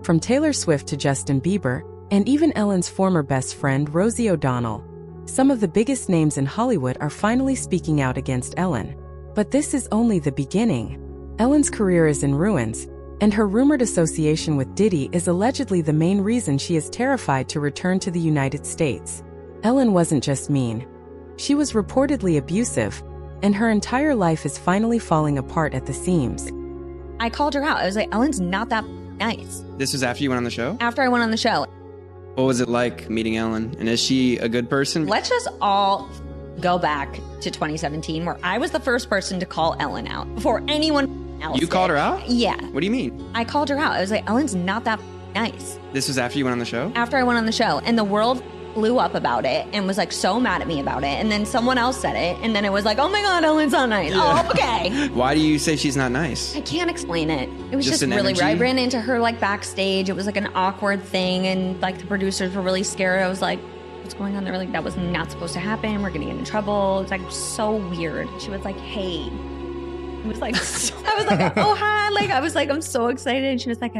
From Taylor Swift to Justin Bieber, and even Ellen's former best friend Rosie O'Donnell. Some of the biggest names in Hollywood are finally speaking out against Ellen. But this is only the beginning. Ellen's career is in ruins, and her rumored association with Diddy is allegedly the main reason she is terrified to return to the United States. Ellen wasn't just mean. She was reportedly abusive, and her entire life is finally falling apart at the seams. I called her out. I was like, Ellen's not that nice. This was after you went on the show? After I went on the show. What was it like meeting Ellen? And is she a good person? Let's just all go back to 2017, where I was the first person to call Ellen out before anyone else You did. called her out? Yeah. What do you mean? I called her out. I was like, Ellen's not that nice. This was after you went on the show? After I went on the show, and the world blew up about it and was like so mad at me about it. And then someone else said it, and then it was like, oh my God, Ellen's not nice. Yeah. Oh, okay. Why do you say she's not nice? I can't explain it. It was just an really energy? weird. I ran into her like backstage. It was like an awkward thing, and like the producers were really scared. I was like, what's going on? They were like, that was not supposed to happen. We're gonna get in trouble. It's like so weird. She was like, hey. It was like, I was like, oh hi. Like I was like, I'm so excited. And she was like,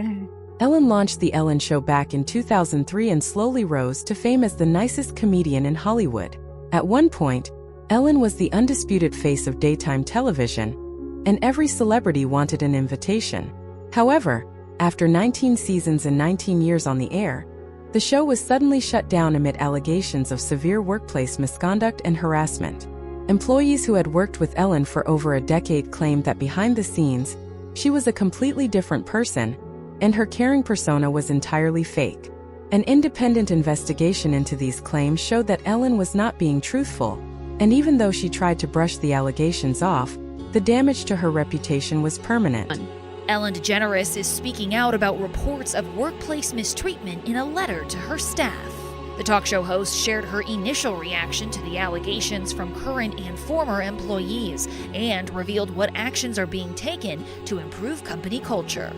Ellen launched The Ellen Show back in 2003 and slowly rose to fame as the nicest comedian in Hollywood. At one point, Ellen was the undisputed face of daytime television, and every celebrity wanted an invitation. However, after 19 seasons and 19 years on the air, the show was suddenly shut down amid allegations of severe workplace misconduct and harassment. Employees who had worked with Ellen for over a decade claimed that behind the scenes, she was a completely different person, and her caring persona was entirely fake. An independent investigation into these claims showed that Ellen was not being truthful, and even though she tried to brush the allegations off, the damage to her reputation was permanent. Ellen DeGeneres is speaking out about reports of workplace mistreatment in a letter to her staff. The talk show host shared her initial reaction to the allegations from current and former employees and revealed what actions are being taken to improve company culture.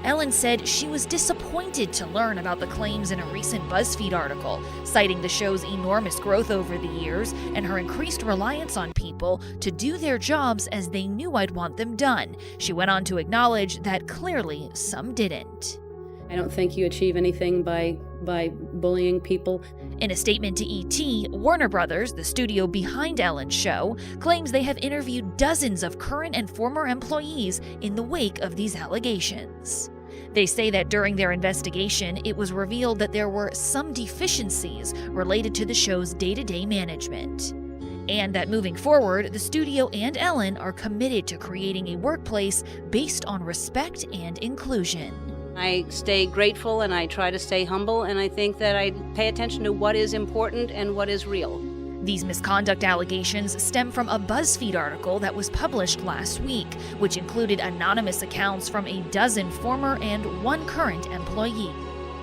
Ellen said she was disappointed to learn about the claims in a recent BuzzFeed article, citing the show's enormous growth over the years and her increased reliance on people to do their jobs as they knew I'd want them done. She went on to acknowledge that clearly some didn't. I don't think you achieve anything by bullying people. In a statement to ET, Warner Brothers, the studio behind Ellen's show, claims they have interviewed dozens of current and former employees in the wake of these allegations. They say that during their investigation, it was revealed that there were some deficiencies related to the show's day-to-day management. And that moving forward, the studio and Ellen are committed to creating a workplace based on respect and inclusion. I stay grateful and I try to stay humble, and I think that I pay attention to what is important and what is real. These misconduct allegations stem from a BuzzFeed article that was published last week, which included anonymous accounts from a dozen former and one current employee.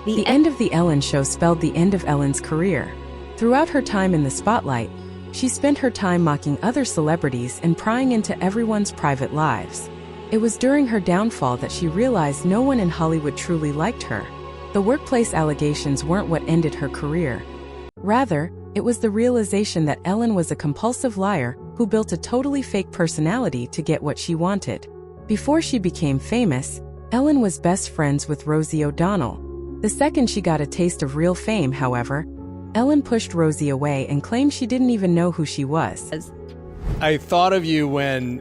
The end of The Ellen Show spelled the end of Ellen's career. Throughout her time in the spotlight, she spent her time mocking other celebrities and prying into everyone's private lives. It was during her downfall that she realized no one in Hollywood truly liked her. The workplace allegations weren't what ended her career. Rather, it was the realization that Ellen was a compulsive liar who built a totally fake personality to get what she wanted. Before she became famous, Ellen was best friends with Rosie O'Donnell. The second she got a taste of real fame, however, Ellen pushed Rosie away and claimed she didn't even know who she was. I thought of you when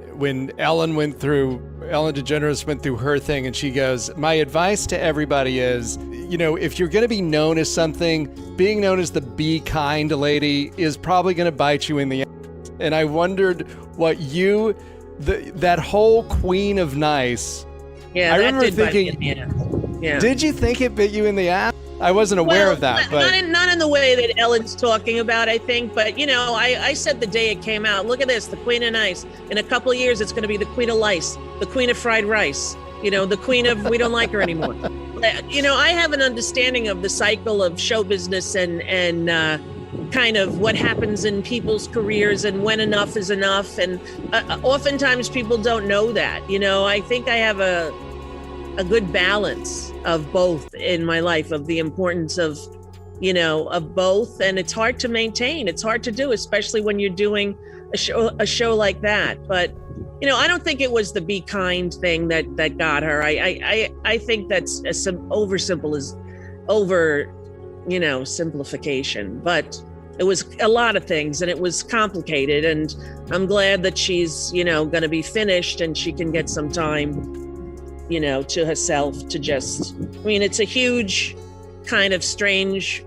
Ellen DeGeneres went through her thing, and she goes, my advice to everybody is, if you're going to be known as something, being known as the be kind lady is probably going to bite you in the ass. And I wondered what that whole queen of nice. Yeah, I that remember did bite me thinking, in the ass. Yeah. Did you think it bit you in the ass? I wasn't aware of that. But not in the way that Ellen's talking about, I think. But, I said the day it came out, look at this, the Queen of Nice. In a couple of years, it's going to be the Queen of Lice, the Queen of Fried Rice, the Queen of we don't like her anymore. I have an understanding of the cycle of show business and kind of what happens in people's careers and when enough is enough. And oftentimes people don't know that. I think I have a good balance of both in my life, of the importance of both. And it's hard to maintain. It's hard to do, especially when you're doing a show like that. But I don't think it was the be kind thing that got her. I think that's simplification, but it was a lot of things and it was complicated. And I'm glad that she's, going to be finished and she can get some time, to herself to just, it's a huge kind of strange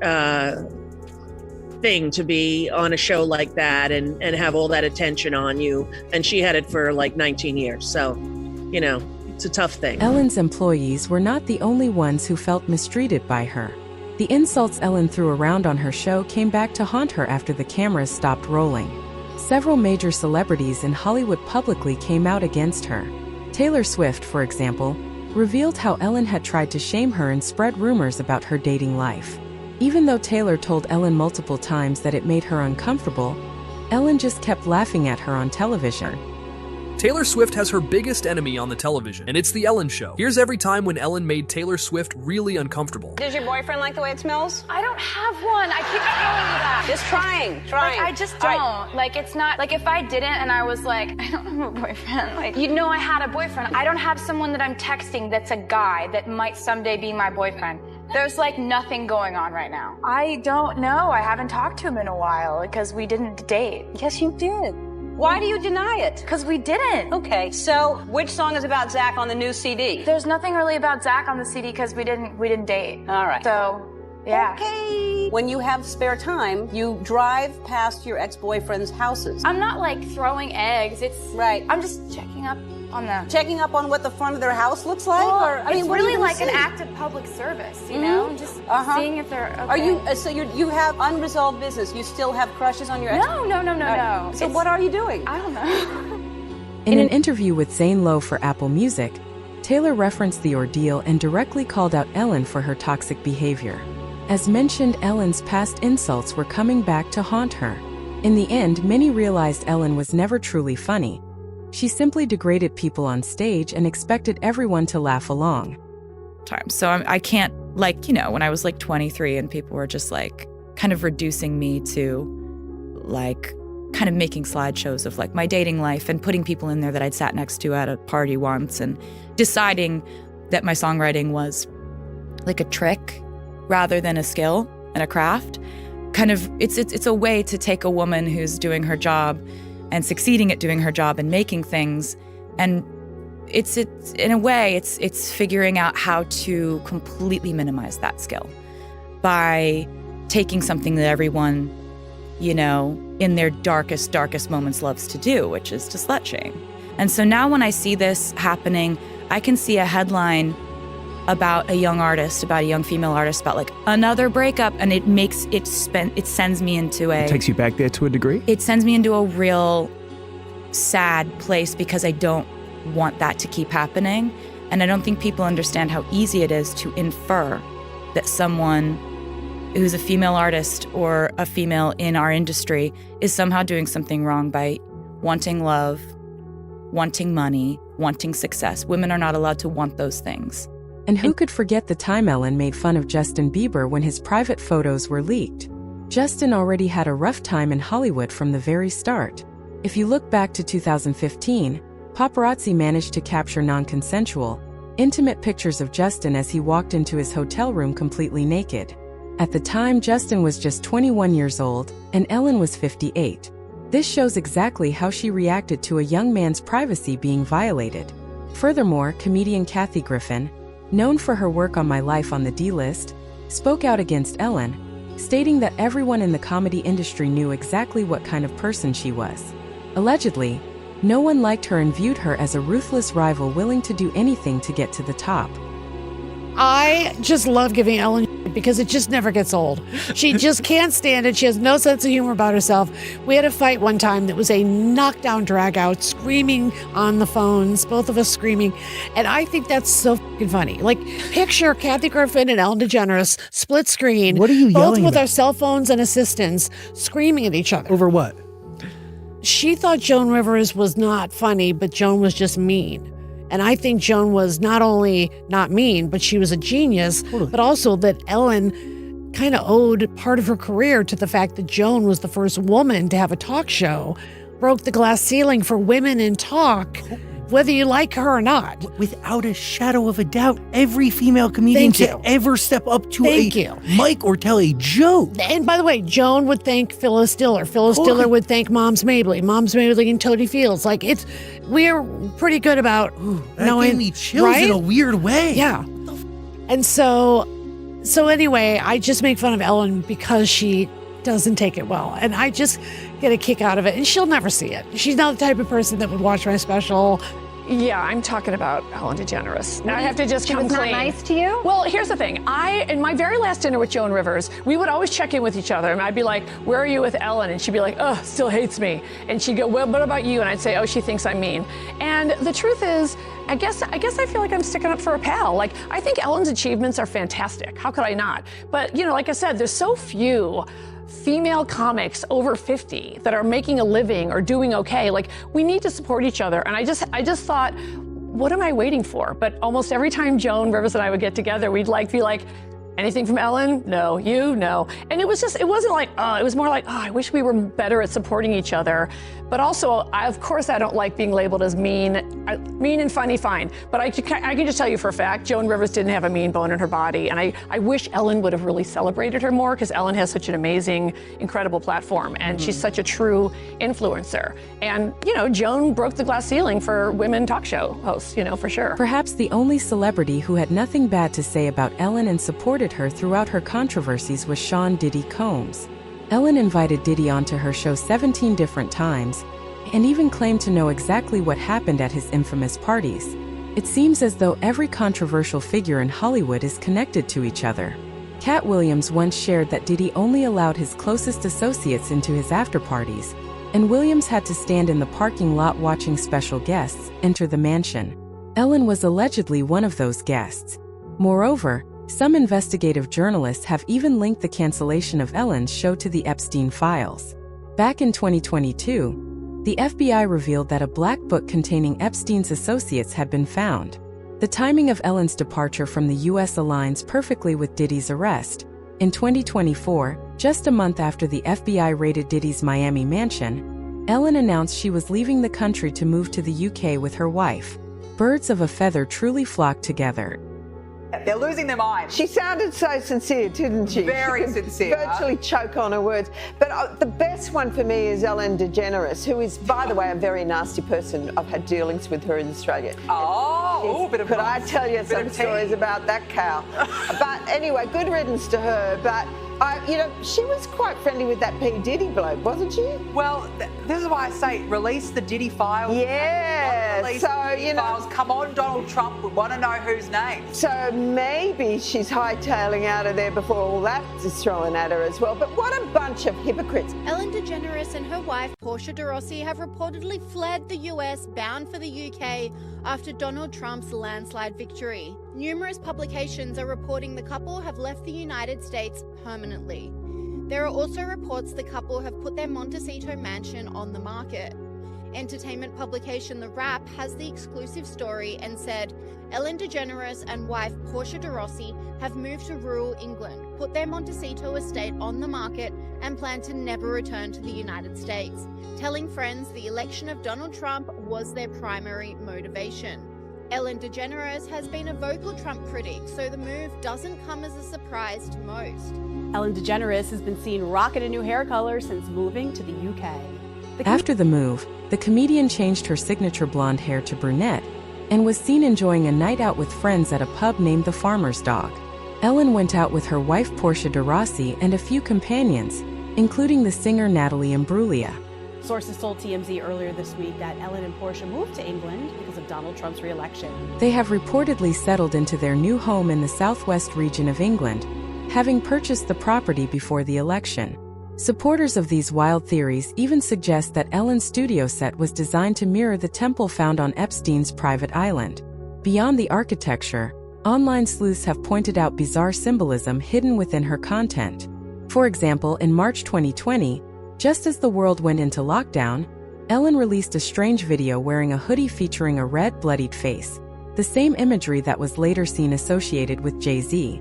thing to be on a show like that and have all that attention on you. And she had it for like 19 years. So, it's a tough thing. Ellen's employees were not the only ones who felt mistreated by her. The insults Ellen threw around on her show came back to haunt her after the cameras stopped rolling. Several major celebrities in Hollywood publicly came out against her. Taylor Swift, for example, revealed how Ellen had tried to shame her and spread rumors about her dating life. Even though Taylor told Ellen multiple times that it made her uncomfortable, Ellen just kept laughing at her on television. Taylor Swift has her biggest enemy on the television, and it's The Ellen Show. Here's every time when Ellen made Taylor Swift really uncomfortable. Does your boyfriend like the way it smells? I don't have one. I keep telling you that. Just trying. Like, I just don't. Right. Like, it's not, like, if I didn't and I was like, I don't have a boyfriend, like, I had a boyfriend. I don't have someone that I'm texting that's a guy that might someday be my boyfriend. There's, like, nothing going on right now. I don't know. I haven't talked to him in a while because we didn't date. Yes, you did. Why do you deny it? Because we didn't. Okay, so which song is about Zach on the new CD? There's nothing really about Zach on the CD because we didn't date. All right. So, yeah. Okay. When you have spare time, you drive past your ex-boyfriend's houses. I'm not like throwing eggs. It's right. I'm just checking up on them. Checking up on what the front of their house looks like? Well, or it's really like an act of public service, you know? Just seeing if they're okay. Are you, so you have unresolved business. You still have crushes on your ex? No. So what are you doing? I don't know. In an interview with Zane Lowe for Apple Music, Taylor referenced the ordeal and directly called out Ellen for her toxic behavior. As mentioned, Ellen's past insults were coming back to haunt her. In the end, many realized Ellen was never truly funny. She simply degraded people on stage and expected everyone to laugh along. So I can't, when I was like 23 and people were just like kind of reducing me to like kind of making slideshows of like my dating life and putting people in there that I'd sat next to at a party once and deciding that my songwriting was like a trick rather than a skill and a craft. Kind of, it's a way to take a woman who's doing her job and succeeding at doing her job and making things, and it's in a way it's figuring out how to completely minimize that skill by taking something that everyone, in their darkest moments loves to do, which is to slut shame. And so now when I see this happening, I can see a headline about a young female artist, about like another breakup, and it sends me into It takes you back there to a degree? It sends me into a real sad place because I don't want that to keep happening. And I don't think people understand how easy it is to infer that someone who's a female artist or a female in our industry is somehow doing something wrong by wanting love, wanting money, wanting success. Women are not allowed to want those things. And who could forget the time Ellen made fun of Justin Bieber when his private photos were leaked? Justin already had a rough time in Hollywood from the very start. If you look back to 2015, paparazzi managed to capture non-consensual, intimate pictures of Justin as he walked into his hotel room completely naked. At the time, Justin was just 21 years old, and Ellen was 58. This shows exactly how she reacted to a young man's privacy being violated. Furthermore, comedian Kathy Griffin, known for her work on My Life on the D-List, spoke out against Ellen, stating that everyone in the comedy industry knew exactly what kind of person she was. Allegedly, no one liked her and viewed her as a ruthless rival willing to do anything to get to the top. I just love giving Ellen because it just never gets old. She just can't stand it. She has no sense of humor about herself. We had a fight one time that was a knockdown drag out, screaming on the phones, both of us screaming. And I think that's so fucking funny. Like, picture Kathy Griffin and Ellen DeGeneres, split screen. What are you both yelling with about? our cell phones and assistants, screaming at each other. Over what? She thought Joan Rivers was not funny, but Joan was just mean. And I think Joan was not only not mean, but she was a genius, but also that Ellen kind of owed part of her career to the fact that Joan was the first woman to have a talk show broke the glass ceiling for women in talk, whether you like her or not. Without a shadow of a doubt, every female comedian to ever step up to a mic or tell a joke. And by the way, Joan would thank Phyllis Diller. Phyllis Diller would thank Moms Mabley. Moms Mabley and Tony Fields. Like, we're pretty good about that gave me chills in a weird way. Yeah. And so anyway, I just make fun of Ellen because she doesn't take it well. And I just get a kick out of it. And she'll never see it. She's not the type of person that would watch my special. Yeah, I'm talking about Ellen DeGeneres. Now I have to just come was clean. Not nice to you? Well, here's the thing. In my very last dinner with Joan Rivers, we would always check in with each other. And I'd be like, where are you with Ellen? And she'd be like, oh, still hates me. And she'd go, well, what about you? And I'd say, oh, she thinks I'm mean. And the truth is, I guess I feel like I'm sticking up for a pal. Like, I think Ellen's achievements are fantastic. How could I not? But, like I said, there's so few female comics over 50 that are making a living or doing okay. Like, we need to support each other. And I just thought, what am I waiting for? But almost every time Joan Rivers and I would get together, we'd be like, anything from Ellen? No. You? No. And it wasn't like, it was more like, I wish we were better at supporting each other. But also, of course, I don't like being labeled as mean. Mean and funny, fine. But I can just tell you for a fact, Joan Rivers didn't have a mean bone in her body. And I wish Ellen would have really celebrated her more, because Ellen has such an amazing, incredible platform. And she's such a true influencer. And, Joan broke the glass ceiling for women talk show hosts, for sure. Perhaps the only celebrity who had nothing bad to say about Ellen and supported her throughout her controversies was Sean Diddy Combs. Ellen invited Diddy onto her show 17 different times, and even claimed to know exactly what happened at his infamous parties. It seems as though every controversial figure in Hollywood is connected to each other. Cat Williams once shared that Diddy only allowed his closest associates into his after-parties, and Williams had to stand in the parking lot watching special guests enter the mansion. Ellen was allegedly one of those guests. Moreover, some investigative journalists have even linked the cancellation of Ellen's show to the Epstein files. Back in 2022, the FBI revealed that a black book containing Epstein's associates had been found. The timing of Ellen's departure from the U.S. aligns perfectly with Diddy's arrest. In 2024, just a month after the FBI raided Diddy's Miami mansion, Ellen announced she was leaving the country to move to the UK with her wife. Birds of a feather truly flock together. They're losing their minds. She sounded so sincere, didn't she? Very sincere. Virtually choke on her words. But the best one for me is Ellen DeGeneres, who is, by the way, a very nasty person. I've had dealings with her in Australia. Could I tell you some stories about that cow? But anyway, good riddance to her. But she was quite friendly with that P. Diddy bloke, wasn't she? Well, this is why I say release the Diddy files. Yeah. Release the Diddy files. Come on, Donald Trump. We want to know whose name. So maybe she's hightailing out of there before all that is thrown at her as well. But what a bunch of hypocrites. Ellen DeGeneres and her wife, Portia de Rossi, have reportedly fled the US, bound for the UK, after Donald Trump's landslide victory. Numerous publications are reporting the couple have left the United States permanently. There are also reports the couple have put their Montecito mansion on the market. Entertainment publication The Wrap has the exclusive story and said, Ellen DeGeneres and wife Portia de Rossi have moved to rural England, put their Montecito estate on the market, and plan to never return to the United States, telling friends the election of Donald Trump was their primary motivation. Ellen DeGeneres has been a vocal Trump critic, so the move doesn't come as a surprise to most. Ellen DeGeneres has been seen rocking a new hair color since moving to the UK. After the move, the comedian changed her signature blonde hair to brunette and was seen enjoying a night out with friends at a pub named The Farmer's Dog. Ellen went out with her wife Portia de Rossi and a few companions, including the singer Natalie Imbruglia. Sources told TMZ earlier this week that Ellen and Portia moved to England because of Donald Trump's re-election. They have reportedly settled into their new home in the southwest region of England, having purchased the property before the election. Supporters of these wild theories even suggest that Ellen's studio set was designed to mirror the temple found on Epstein's private island. Beyond the architecture, online sleuths have pointed out bizarre symbolism hidden within her content. For example, in March 2020, just as the world went into lockdown, Ellen released a strange video wearing a hoodie featuring a red, bloodied face, the same imagery that was later seen associated with Jay-Z.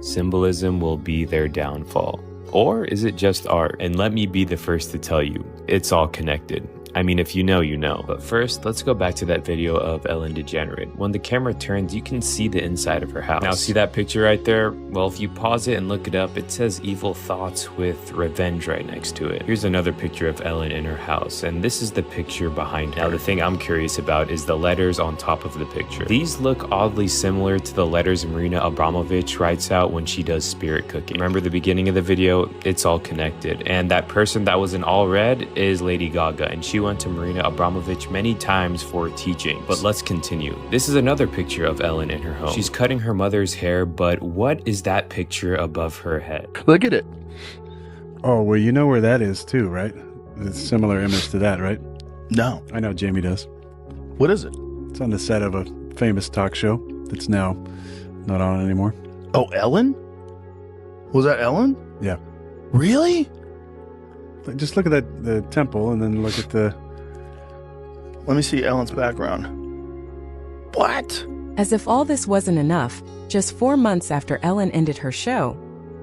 Symbolism will be their downfall. Or is it just art? And let me be the first to tell you, it's all connected. I mean, if you know, you know. But first, let's go back to that video of Ellen DeGeneres. When the camera turns, you can see the inside of her house. Now, see that picture right there? Well, if you pause it and look it up, it says evil thoughts with revenge right next to it. Here's another picture of Ellen in her house, and this is the picture behind her. Now, the thing I'm curious about is the letters on top of the picture. These look oddly similar to the letters Marina Abramovich writes out when she does spirit cooking. Remember the beginning of the video? It's all connected. And that person that was in all red is Lady Gaga, and she went to Marina Abramovich many times for teaching. But let's continue. This is another picture of Ellen in her home. She's cutting her mother's hair, but what is that picture above her head? Look at it. Oh, well, you know where that is too, right? It's a similar image to that, right? No. I know Jamie does. What is it? It's on the set of a famous talk show that's now not on anymore. Oh, Ellen? Was that Ellen? Yeah. Really? Just look at the temple and then look at the... Let me see Ellen's background. What? As if all this wasn't enough, just 4 months after Ellen ended her show,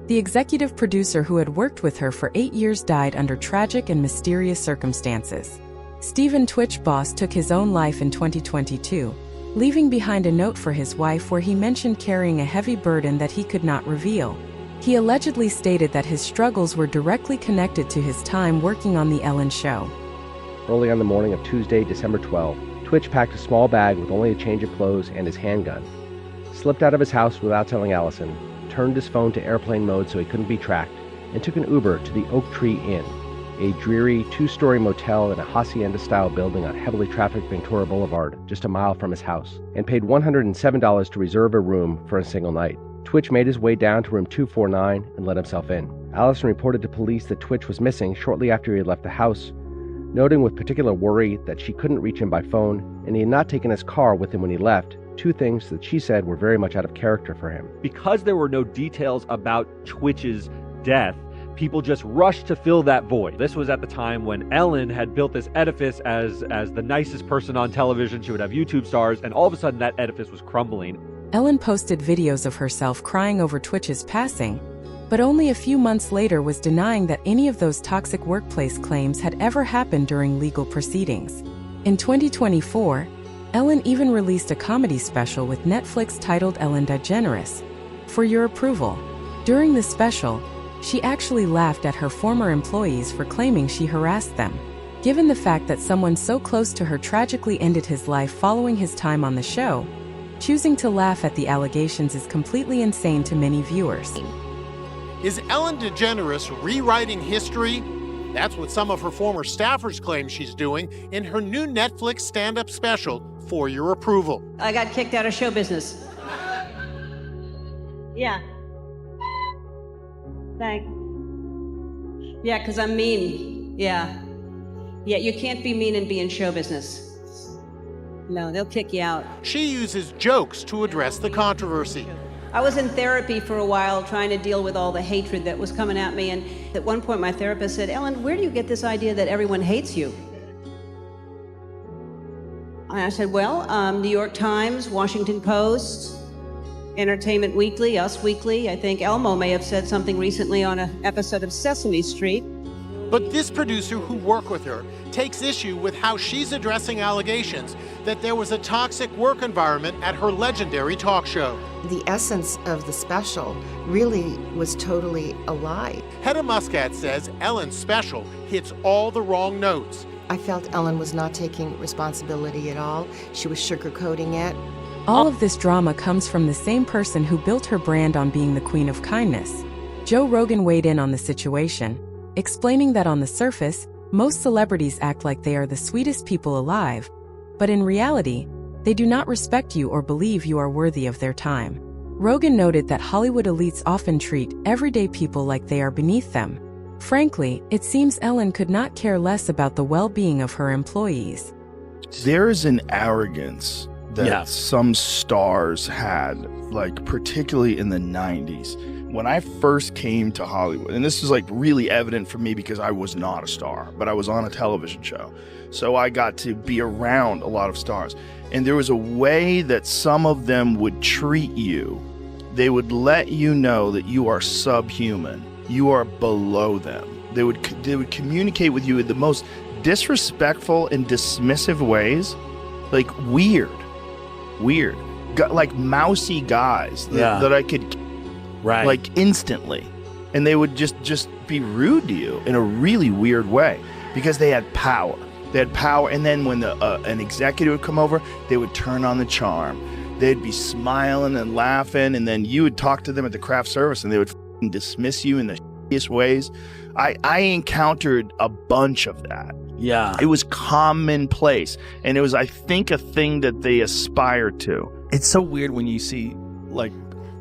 the executive producer who had worked with her for 8 years died under tragic and mysterious circumstances. Stephen Twitch Boss took his own life in 2022, leaving behind a note for his wife where he mentioned carrying a heavy burden that he could not reveal. He allegedly stated that his struggles were directly connected to his time working on The Ellen Show. Early on the morning of Tuesday, December 12, Twitch packed a small bag with only a change of clothes and his handgun, slipped out of his house without telling Allison, turned his phone to airplane mode so he couldn't be tracked, and took an Uber to the Oak Tree Inn, a dreary 2-story motel in a hacienda-style building on heavily trafficked Ventura Boulevard, just a mile from his house, and paid $107 to reserve a room for a single night. Twitch made his way down to room 249 and let himself in. Allison reported to police that Twitch was missing shortly after he had left the house, noting with particular worry that she couldn't reach him by phone and he had not taken his car with him when he left, 2 things that she said were very much out of character for him. Because there were no details about Twitch's death, people just rushed to fill that void. This was at the time when Ellen had built this edifice as the nicest person on television. She would have YouTube stars, and all of a sudden that edifice was crumbling. Ellen posted videos of herself crying over Twitch's passing, but only a few months later was denying that any of those toxic workplace claims had ever happened during legal proceedings. In 2024, Ellen even released a comedy special with Netflix titled Ellen DeGeneres, For Your Approval. During the special, she actually laughed at her former employees for claiming she harassed them. Given the fact that someone so close to her tragically ended his life following his time on the show, choosing to laugh at the allegations is completely insane to many viewers. Is Ellen DeGeneres rewriting history? That's what some of her former staffers claim she's doing in her new Netflix stand-up special, For Your Approval. I got kicked out of show business. Yeah. Thanks. Yeah, because I'm mean. Yeah. Yeah, you can't be mean and be in show business. No, they'll kick you out. She uses jokes to address the controversy. I was in therapy for a while trying to deal with all the hatred that was coming at me, and at one point my therapist said, "Ellen, where do you get this idea that everyone hates you?" And I said, well, New York Times, Washington Post, Entertainment Weekly, Us Weekly. I think Elmo may have said something recently on an episode of Sesame Street. But this producer who worked with her takes issue with how she's addressing allegations that there was a toxic work environment at her legendary talk show. The essence of the special really was totally a lie. Hedda Muscat says Ellen's special hits all the wrong notes. I felt Ellen was not taking responsibility at all. She was sugarcoating it. All of this drama comes from the same person who built her brand on being the queen of kindness. Joe Rogan weighed in on the situation, explaining that on the surface, most celebrities act like they are the sweetest people alive, but in reality, they do not respect you or believe you are worthy of their time. Rogan noted that Hollywood elites often treat everyday people like they are beneath them. Frankly, it seems Ellen could not care less about the well-being of her employees. There's an arrogance that some stars had, like particularly in the 90s. When I first came to Hollywood, and this is like really evident for me because I was not a star, but I was on a television show. So I got to be around a lot of stars. And there was a way that some of them would treat you. They would let you know that you are subhuman. you are below them. They would communicate with you in the most disrespectful and dismissive ways, like weird, like mousy guys that I could like instantly, and they would just be rude to you in a really weird way because they had power. And then when an executive would come over, they would turn on the charm. They'd be smiling and laughing, and then you would talk to them at the craft service, and they would dismiss you in the shittiest ways. I encountered a bunch of that. Yeah. It was commonplace, and it was, I think, a thing that they aspired to. It's so weird when you see, like,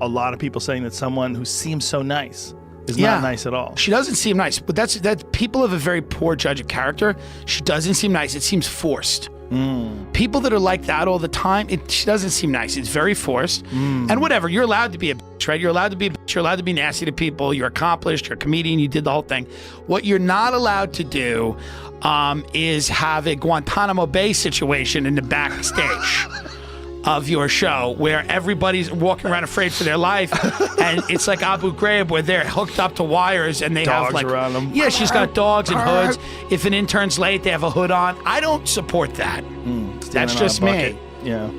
a lot of people saying that someone who seems so nice is not nice at all. She doesn't seem nice, but that people have a very poor judge of character. She doesn't seem nice. It seems forced. People that are like that all the time, she doesn't seem nice. It's very forced. And whatever, you're allowed to be a bitch, right? You're allowed to be a bitch. You're allowed to be nasty to people. You're accomplished. You're a comedian. You did the whole thing. What you're not allowed to do is have a Guantanamo Bay situation in the backstage of your show where everybody's walking around afraid for their life, and it's like Abu Ghraib where they're hooked up to wires and they Dogs have like around them. Yeah, she's got dogs and hoods. If an intern's late, they have a hood on. I don't support that. That's just me. Yeah,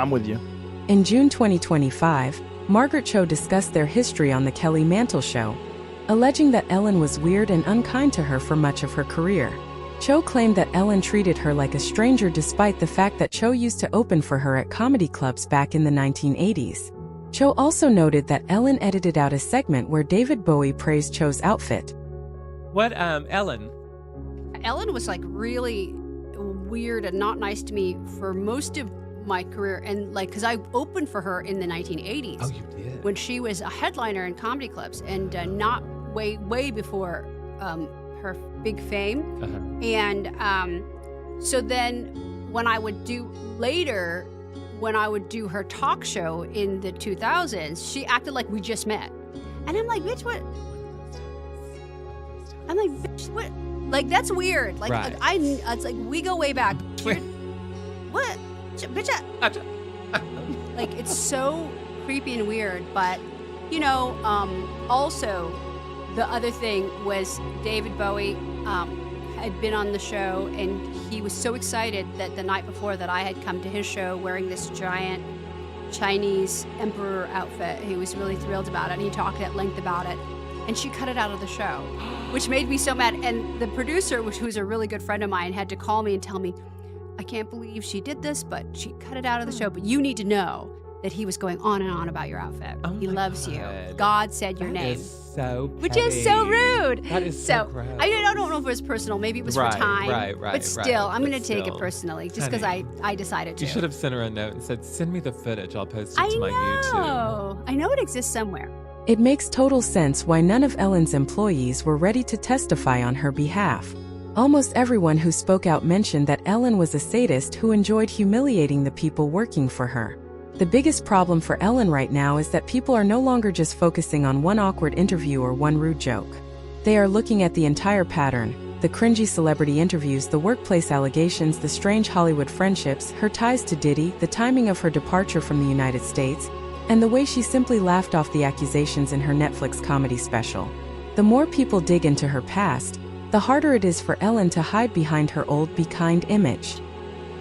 I'm with you. In June 2025, Margaret Cho discussed their history on The Kelly Mantle Show, alleging that Ellen was weird and unkind to her for much of her career. Cho claimed that Ellen treated her like a stranger despite the fact that Cho used to open for her at comedy clubs back in the 1980s. Cho also noted that Ellen edited out a segment where David Bowie praised Cho's outfit. What, Ellen? Ellen was like really weird and not nice to me for most of my career, and like because I opened for her in the 1980s. Oh, you did? When she was a headliner in comedy clubs, and not way before her big fame. And so then when I would do her talk show in the 2000s, she acted like we just met. And I'm like, bitch, what? I'm like, bitch, what? Like, that's weird. Like, right. It's like, we go way back. What? Bitch, like, it's so creepy and weird. But, you know, also, the other thing was David Bowie had been on the show, and he was so excited that the night before that I had come to his show wearing this giant Chinese emperor outfit. He was really thrilled about it, and he talked at length about it. And she cut it out of the show, which made me so mad. And the producer, who's a really good friend of mine, had to call me and tell me, I can't believe she did this, but she cut it out of the show. But you need to know that he was going on and on about your outfit. He loves you. God said your name. So which is so rude. That is so gross. I don't know if it was personal. Maybe it was for time. Right. But still, I'm going to take it personally just because I decided to. You should have sent her a note and said, send me the footage. I'll post it to my YouTube. I know it exists somewhere. It makes total sense why none of Ellen's employees were ready to testify on her behalf. Almost everyone who spoke out mentioned that Ellen was a sadist who enjoyed humiliating the people working for her. The biggest problem for Ellen right now is that people are no longer just focusing on one awkward interview or one rude joke. They are looking at the entire pattern: the cringy celebrity interviews, the workplace allegations, the strange Hollywood friendships, her ties to Diddy, the timing of her departure from the United States, and the way she simply laughed off the accusations in her Netflix comedy special. The more people dig into her past, the harder it is for Ellen to hide behind her old be kind image.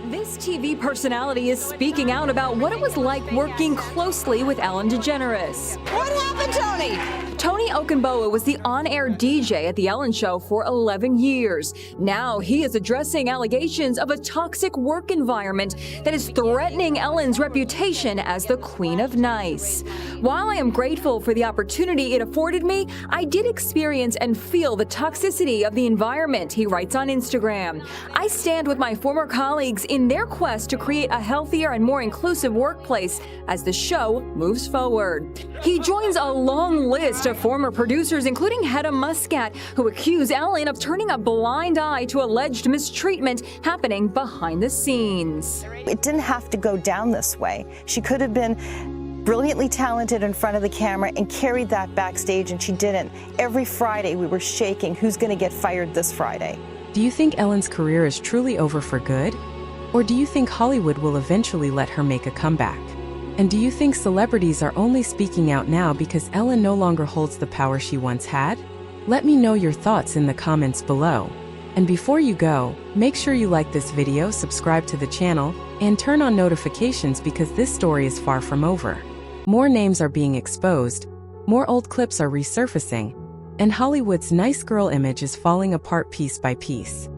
This TV personality is speaking out about what it was like working closely with Ellen DeGeneres. What happened, Tony? Tony Okunbowa was the on-air DJ at The Ellen Show for 11 years. Now he is addressing allegations of a toxic work environment that is threatening Ellen's reputation as the Queen of Nice. While I am grateful for the opportunity it afforded me, I did experience and feel the toxicity of the environment, he writes on Instagram. I stand with my former colleagues in their quest to create a healthier and more inclusive workplace as the show moves forward. He joins a long list of former producers, including Hedda Muscat, who accuse Ellen of turning a blind eye to alleged mistreatment happening behind the scenes. It didn't have to go down this way. She could have been brilliantly talented in front of the camera and carried that backstage, and she didn't. Every Friday we were shaking, who's going to get fired this Friday? Do you think Ellen's career is truly over for good? Or do you think Hollywood will eventually let her make a comeback? And do you think celebrities are only speaking out now because Ellen no longer holds the power she once had? Let me know your thoughts in the comments below. And before you go, make sure you like this video, subscribe to the channel, and turn on notifications because this story is far from over. More names are being exposed, more old clips are resurfacing, and Hollywood's nice girl image is falling apart piece by piece.